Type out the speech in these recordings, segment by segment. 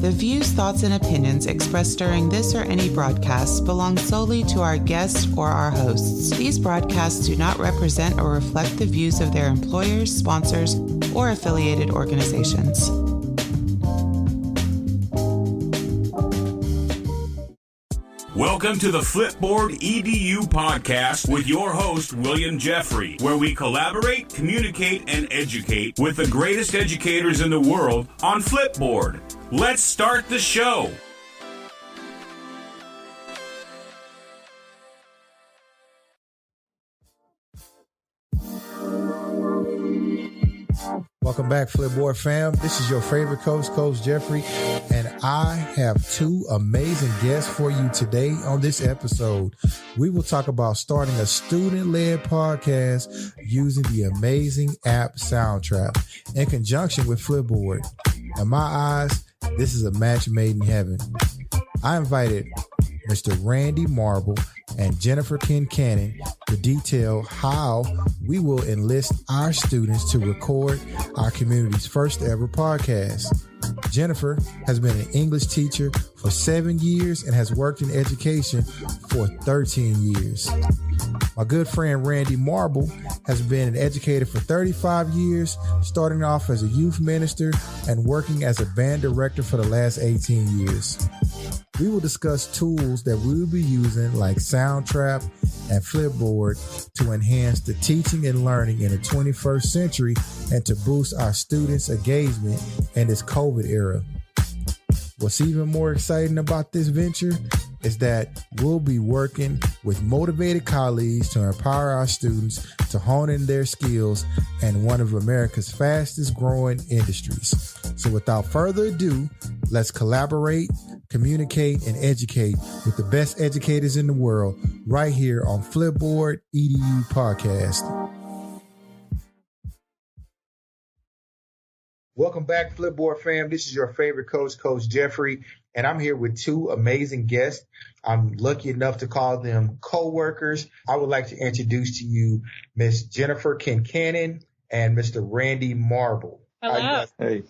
The views, thoughts, and opinions expressed during this or any broadcast belong solely to our guests or our hosts. These broadcasts do not represent or reflect the views of their employers, sponsors, or affiliated organizations. Welcome to the Flipboard EDU podcast with your host, William Jeffrey, where we collaborate, communicate, and educate with the greatest educators in the world on Flipboard. Let's start the show. Welcome back, Flipboard fam. This is your favorite coach, Coach Jeffrey, and I have two amazing guests for you today on this episode. We will talk about starting a student-led podcast using the amazing app Soundtrap in conjunction with Flipboard. In my eyes, this is a match made in heaven. I invited Mr. Randy Marble and Jennifer Kincannon to detail how we will enlist our students to record our community's first ever podcast. Jennifer has been an English teacher for 7 years and has worked in education for 13 years. My good friend Randy Marble has been an educator for 35 years, starting off as a youth minister and working as a band director for the last 18 years. We will discuss tools that we will be using like Soundtrap and Flipboard to enhance the teaching and learning in the 21st century and to boost our students' engagement in this COVID era. What's even more exciting about this venture is that we'll be working with motivated colleagues to empower our students to hone in their skills in one of America's fastest growing industries. So without further ado, let's collaborate, communicate, and educate with the best educators in the world right here on Flipboard EDU Podcast. Welcome back, Flipboard fam. This is your favorite coach, Coach Jeffrey, and I'm here with two amazing guests. I'm lucky enough to call them co-workers. I would like to introduce to you Miss Jennifer Kincannon and Mr. Randy Marble. Hello. Hey.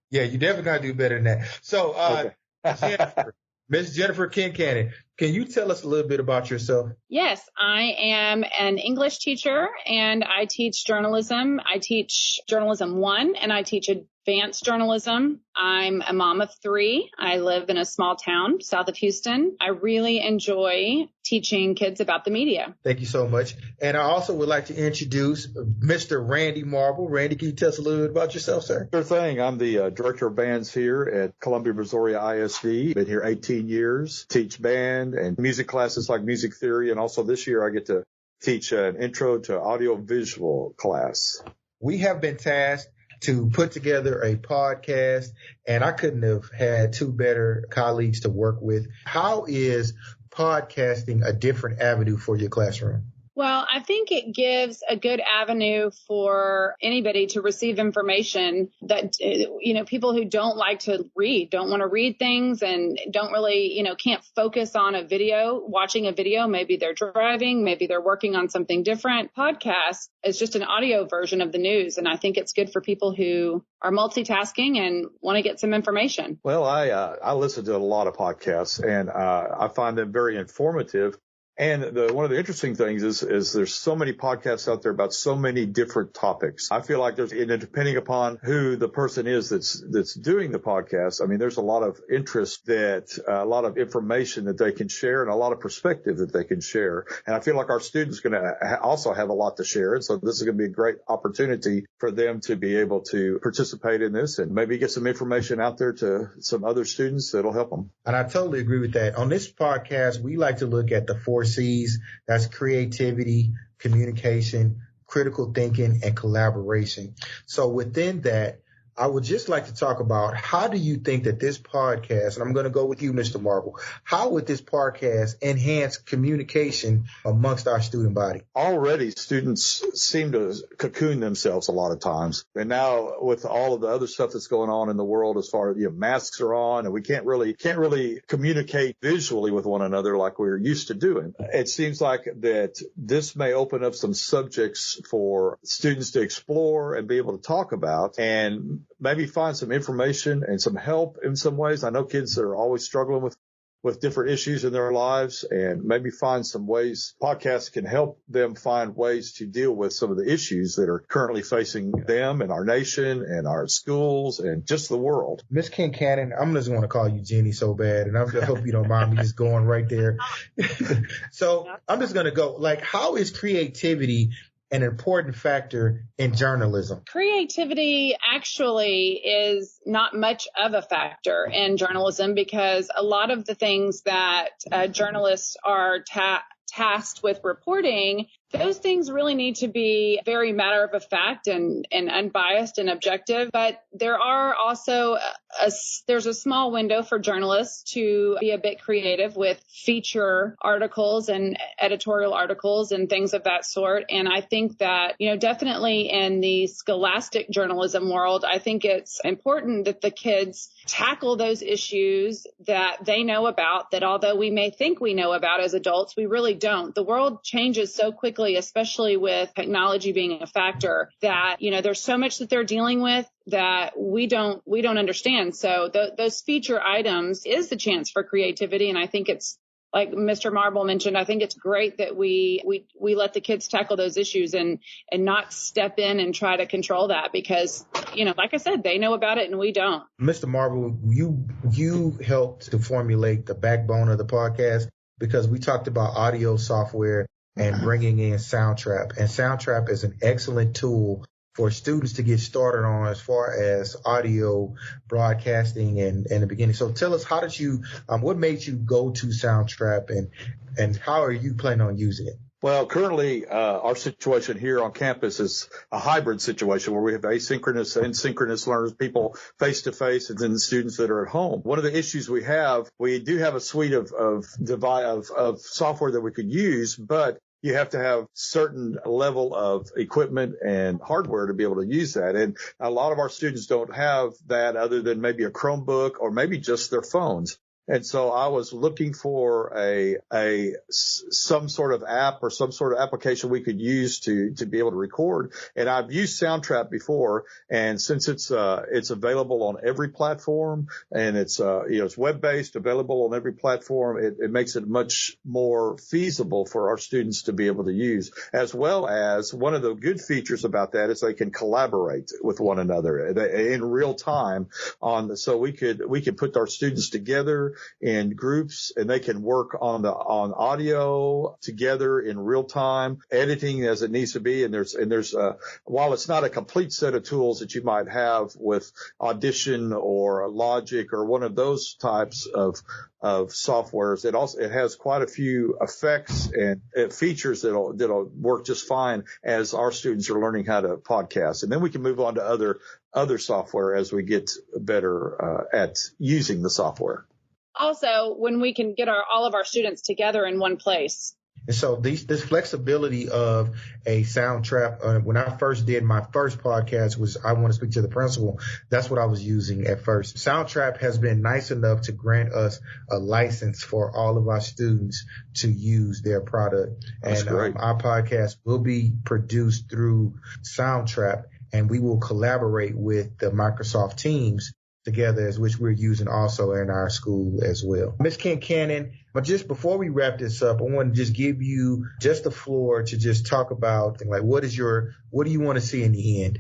Yeah, you definitely got to do better than that. So, Jennifer, Miss Jennifer Kincannon, can you tell us a little bit about yourself? Yes, I am an English teacher and I teach journalism. I teach journalism 1 and I teach advanced journalism. I'm a mom of 3. I live in a small town south of Houston. I really enjoy teaching kids about the media. Thank you so much. And I also would like to introduce Mr. Randy Marble. Randy, can you tell us a little bit about yourself, sir? Sure thing. I'm the director of bands here at Columbia, Missouri ISD. Been here 18 years, teach band and music classes like music theory. And also this year I get to teach an intro to audio-visual class. We have been tasked to put together a podcast, and I couldn't have had two better colleagues to work with. How is podcasting a different avenue for your classroom? Well, I think it gives a good avenue for anybody to receive information that, people who don't like to read, don't want to read things and don't really, can't focus on a video, watching a video. Maybe they're driving, maybe they're working on something different. Podcast is just an audio version of the news. And I think it's good for people who are multitasking and want to get some information. Well, I listen to a lot of podcasts and I find them very informative. And one of the interesting things is there's so many podcasts out there about so many different topics. I feel like depending upon who the person is that's doing the podcast, I mean, there's a lot of interest a lot of information that they can share and a lot of perspective that they can share. And I feel like our students are going to also have a lot to share. And so this is going to be a great opportunity for them to be able to participate in this and maybe get some information out there to some other students that'll help them. And I totally agree with that. On this podcast, we like to look at the 4 C's. That's creativity, communication, critical thinking, and collaboration. So within that, I would just like to talk about how do you think that this podcast, and I'm going to go with you, Mr. Marble, how would this podcast enhance communication amongst our student body? Already, students seem to cocoon themselves a lot of times. And now with all of the other stuff that's going on in the world as far as masks are on and we can't really communicate visually with one another like we're used to doing. It seems like that this may open up some subjects for students to explore and be able to talk about and maybe find some information and some help in some ways. I know kids that are always struggling with different issues in their lives, and maybe find some ways podcasts can help them find ways to deal with some of the issues that are currently facing them and our nation and our schools and just the world. Miss Kincannon, I'm just going to call you Jenny so bad, and I hope you don't mind me just going right there. So I'm just going to go, like, how is creativity an important factor in journalism? Creativity actually is not much of a factor in journalism, because a lot of the things that journalists are tasked with reporting, those things really need to be very matter of fact and unbiased and objective. But there are also there's a small window for journalists to be a bit creative with feature articles and editorial articles and things of that sort. And I think that, definitely in the scholastic journalism world, I think it's important that the kids tackle those issues that they know about, that although we may think we know about as adults, we really don't. The world changes so quickly, especially with technology being a factor, that, there's so much that they're dealing with that we don't understand. So those feature items is the chance for creativity. And I think it's, like Mr. Marble mentioned, I think it's great that we let the kids tackle those issues and not step in and try to control that, because, like I said, they know about it and we don't. Mr. Marble, you helped to formulate the backbone of the podcast, because we talked about audio software and bringing in Soundtrap. And Soundtrap is an excellent tool for students to get started on as far as audio broadcasting and the beginning. So tell us, how did you, what made you go to Soundtrap, and how are you planning on using it? Well, currently, our situation here on campus is a hybrid situation where we have asynchronous and synchronous learners, people face to face, and then the students that are at home. One of the issues we do have a suite of software that we could use, but you have to have certain level of equipment and hardware to be able to use that. And a lot of our students don't have that other than maybe a Chromebook or maybe just their phones. And so I was looking for some sort of app or some sort of application we could use to be able to record. And I've used Soundtrap before, and since it's available on every platform, and it's web-based, available on every platform, it makes it much more feasible for our students to be able to use. As well as, one of the good features about that is they can collaborate with one another in real time so we could put our students together in groups, and they can work on audio together in real time, editing as it needs to be. And there's while it's not a complete set of tools that you might have with Audition or Logic or one of those types of softwares, it has quite a few effects and features that'll work just fine as our students are learning how to podcast. And then we can move on to other software as we get better at using the software. Also, when we can get all of our students together in one place. And so this flexibility of a Soundtrap, when I first did my first podcast, was I Want to Speak to the Principal. That's what I was using at first. Soundtrap has been nice enough to grant us a license for all of our students to use their product. That's great. Our podcast will be produced through Soundtrap, and we will collaborate with the Microsoft Teams together, as which we're using also in our school as well. Ms. Kincannon, but just before we wrap this up, I want to just give you just the floor to just talk about, like, what do you want to see in the end?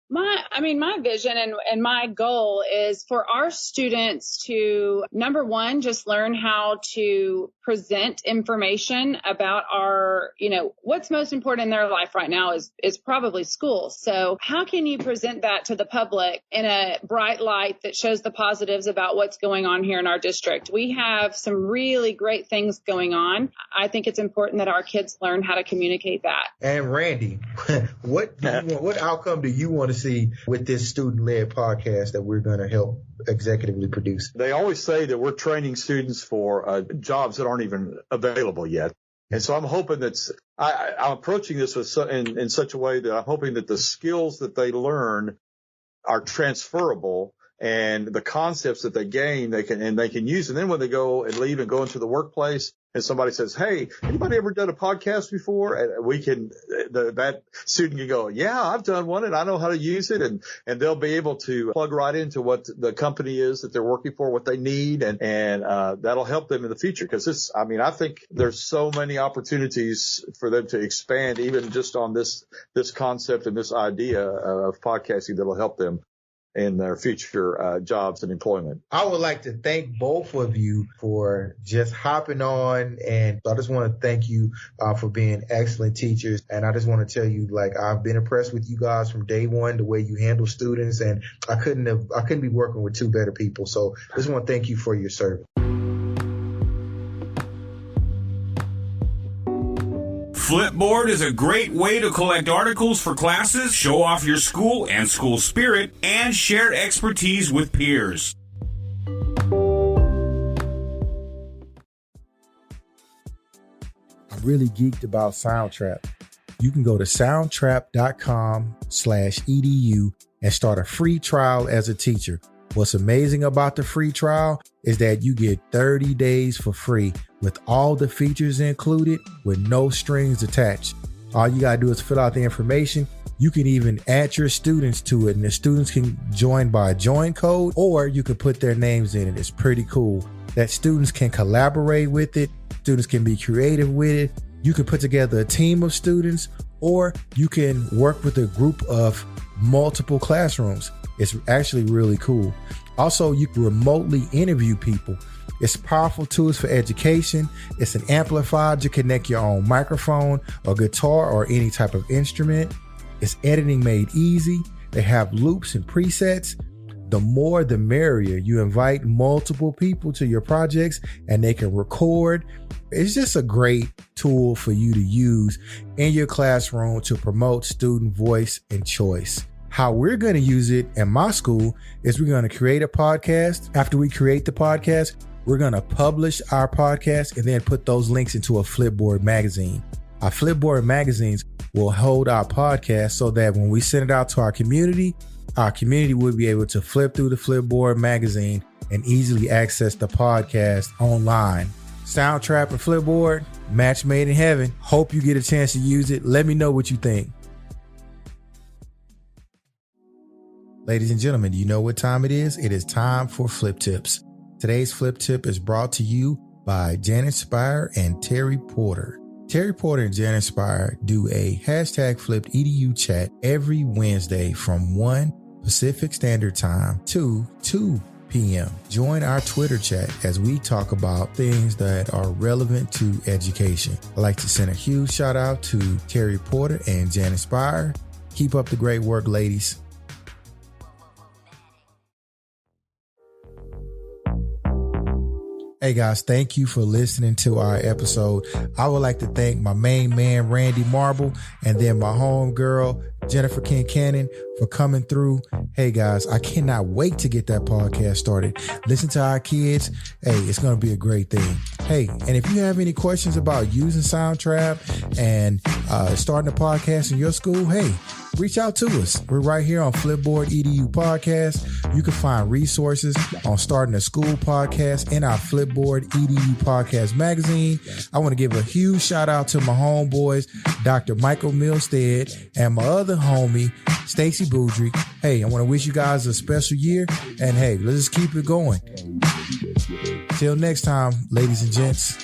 My vision and my goal is for our students to, number one, just learn how to present information about what's most important in their life right now is probably school. So how can you present that to the public in a bright light that shows the positives about what's going on here in our district? We have some really great things going on. I think it's important that our kids learn how to communicate that. And Randy, what outcome do you want to see with this student-led podcast that we're going to help executively produce? They always say that we're training students for jobs that aren't even available yet. And so I'm hoping that I'm approaching this in such a way that I'm hoping that the skills that they learn are transferable and the concepts that they gain, they can use. And then when they go and leave and go into the workplace and somebody says, hey, anybody ever done a podcast before? And that student can go, yeah, I've done one and I know how to use it. And they'll be able to plug right into what the company is that they're working for, what they need. And that'll help them in the future. Cause I think there's so many opportunities for them to expand even just on this concept and this idea of podcasting that'll help them in their future jobs and employment. I would like to thank both of you for just hopping on, and I just want to thank you for being excellent teachers. And I just want to tell you, like, I've been impressed with you guys from day one, the way you handle students, and I couldn't be working with two better people. So I just want to thank you for your service. Flipboard is a great way to collect articles for classes, show off your school and school spirit, and share expertise with peers. I'm really geeked about Soundtrap. You can go to soundtrap.com/edu and start a free trial as a teacher. What's amazing about the free trial is that you get 30 days for free with all the features included with no strings attached. All you gotta do is fill out the information. You can even add your students to it, and the students can join by a join code, or you can put their names in it. It's pretty cool that students can collaborate with it. Students can be creative with it. You can put together a team of students, or you can work with a group of multiple classrooms. It's actually really cool. Also, you can remotely interview people. It's powerful tools for education. It's an amplifier to connect your own microphone or guitar or any type of instrument. It's editing made easy. They have loops and presets. The more the merrier. You invite multiple people to your projects and they can record. It's just a great tool for you to use in your classroom to promote student voice and choice. How we're going to use it in my school is we're going to create a podcast. After we create the podcast, we're going to publish our podcast and then put those links into a Flipboard magazine. Our Flipboard magazines will hold our podcast so that when we send it out to our community will be able to flip through the Flipboard magazine and easily access the podcast online. Soundtrap and Flipboard, match made in heaven. Hope you get a chance to use it. Let me know what you think. Ladies and gentlemen, do you know what time it is? It is time for Flip Tips. Today's Flip Tip is brought to you by Janet Spire and Terry Porter. Terry Porter and Janet Spire do a #FlipEDU chat every Wednesday from 1 Pacific Standard Time to 2 p.m. Join our Twitter chat as we talk about things that are relevant to education. I'd like to send a huge shout out to Terry Porter and Janet Spire. Keep up the great work, ladies. Hey guys, thank you for listening to our episode. I would like to thank my main man, Randy Marble, and then my homegirl, Jennifer Kincannon, for coming through. Hey guys, I cannot wait to get that podcast started. Listen to our kids. Hey, it's going to be a great thing. Hey, and if you have any questions about using Soundtrap and starting a podcast in your school, hey, reach out to us. We're right here on Flipboard EDU Podcast. You can find resources on starting a school podcast in our Flipboard EDU Podcast magazine. I want to give a huge shout out to my homeboys, Dr. Michael Milstead and my other homie, Stacy Boudrick. Hey, I want to wish you guys a special year, and hey, let's just keep it going. Till next time, ladies and gents.